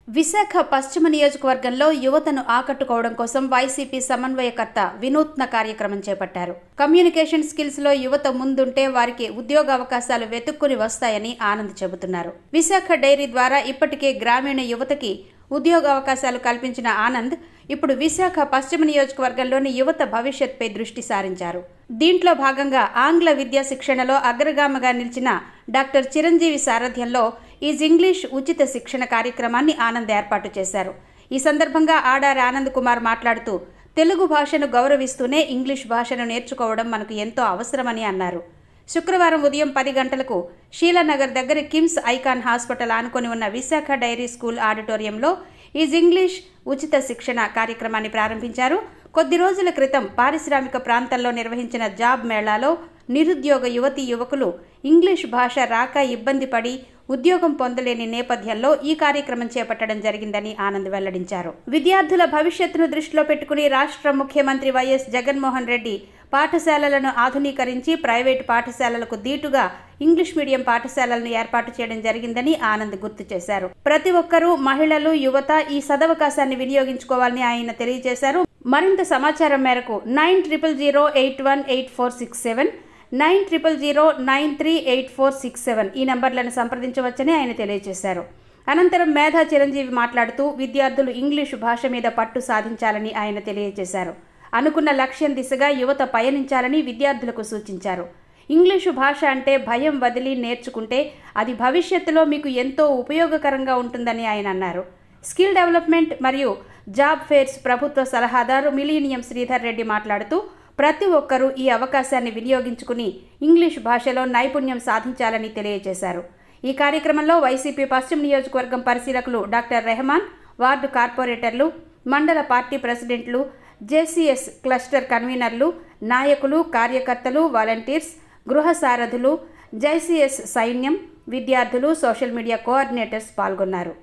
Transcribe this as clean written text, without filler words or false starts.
విశాఖ పశ్చిమ నియోజకవర్గంలో యువతను ఆకట్టుకోవడం కోసం వైసీపీ సమన్వయకర్త వినూత్న కార్యక్రమం చేపట్టారు. కమ్యూనికేషన్ స్కిల్స్ లో యువత ముందుంటే వారికి ఉద్యోగ అవకాశాలు వెతుక్కుని వస్తాయని ఆనంద్ చెబుతున్నారు. విశాఖ డైరీ ద్వారా ఇప్పటికే గ్రామీణ యువతకి ఉద్యోగ అవకాశాలు కల్పించిన ఆనంద్ ఇప్పుడు విశాఖ పశ్చిమ నియోజకవర్గంలోని యువత భవిష్యత్పై దృష్టి సారించారు. దీంట్లో భాగంగా ఆంగ్ల విద్యా శిక్షణలో అగ్రగామిగా నిలిచిన డాక్టర్ చిరంజీవి సారథ్యంలో ఈజ్ ఇంగ్లీష్ ఉచిత శిక్షణ కార్యక్రమాన్ని ఆనంద్ ఏర్పాటు చేశారు. ఈ సందర్భంగా ఆడారి ఆనంద్ కుమార్ మాట్లాడుతూ తెలుగు భాషను గౌరవిస్తూనే ఇంగ్లీష్ భాషను నేర్చుకోవడం మనకు ఎంతో అవసరమని అన్నారు. శుక్రవారం ఉదయం 10 గంటలకు షీలానగర్ దగ్గర కిమ్స్ ఐకాన్ హాస్పిటల్ ఆనుకొని ఉన్న విశాఖ డైరీ స్కూల్ ఆడిటోరియంలో ఈజ్ ఇంగ్లీష్ ఉచిత శిక్షణ కార్యక్రమాన్ని ప్రారంభించారు. కొద్ది రోజుల క్రితం పారిశ్రామిక ప్రాంతాల్లో నిర్వహించిన జాబ్ మేళాలో నిరుద్యోగ యువతీ యువకులు ఇంగ్లీష్ భాష రాక ఇబ్బంది పడి ఉద్యోగం పొందలేని నేపథ్యంలో ఈ కార్యక్రమం చేపట్టడం జరిగిందని ఆనంద్ వెల్లడించారు. విద్యార్థుల భవిష్యత్తును దృష్టిలో పెట్టుకుని రాష్ట్ర ముఖ్యమంత్రి వైఎస్ జగన్మోహన్ రెడ్డి పాఠశాలలను ఆధునీకరించి ప్రైవేటు పాఠశాలలకు దీటుగా ఇంగ్లీష్ మీడియం పాఠశాలలను ఏర్పాటు చేయడం జరిగిందని ఆనంద్ గుర్తు చేశారు. ప్రతి ఒక్కరూ మహిళలు, యువత ఈ సదవకాశాన్ని వినియోగించుకోవాలని ఆయన తెలియజేశారు. మరింత సమాచారం మేరకు 9000818467 9000938467 ఈ నంబర్లను సంప్రదించవచ్చని ఆయన తెలియజేశారు. అనంతరం మేధా చిరంజీవి మాట్లాడుతూ విద్యార్థులు ఇంగ్లీషు భాష మీద పట్టు సాధించాలని ఆయన తెలియజేశారు. అనుకున్న లక్ష్యం దిశగా యువత పయనించాలని విద్యార్థులకు సూచించారు. ఇంగ్లీషు భాష అంటే భయం వదిలి నేర్చుకుంటే అది భవిష్యత్తులో మీకు ఎంతో ఉపయోగకరంగా ఉంటుందని ఆయన అన్నారు. స్కిల్ డెవలప్మెంట్ మరియు జాబ్ ఫేర్స్ ప్రభుత్వ సలహాదారు మిలీనియం శ్రీధర్ రెడ్డి మాట్లాడుతూ ప్రతి ఒక్కరూ ఈ అవకాశాన్ని వినియోగించుకుని ఇంగ్లీష్ భాషలో నైపుణ్యం సాధించాలని తెలియజేశారు. ఈ కార్యక్రమంలో వైసీపీ పశ్చిమ నియోజకవర్గం పరిశీలకులు డాక్టర్ రెహమాన్, వార్డు కార్పొరేటర్లు, మండల పార్టీ ప్రెసిడెంట్లు, జేసీఎస్ క్లస్టర్ కన్వీనర్లు, నాయకులు, కార్యకర్తలు, వాలంటీర్స్, గృహ సారథులు, జేసీఎస్ సైన్యం, విద్యార్థులు, సోషల్ మీడియా కోఆర్డినేటర్స్ పాల్గొన్నారు.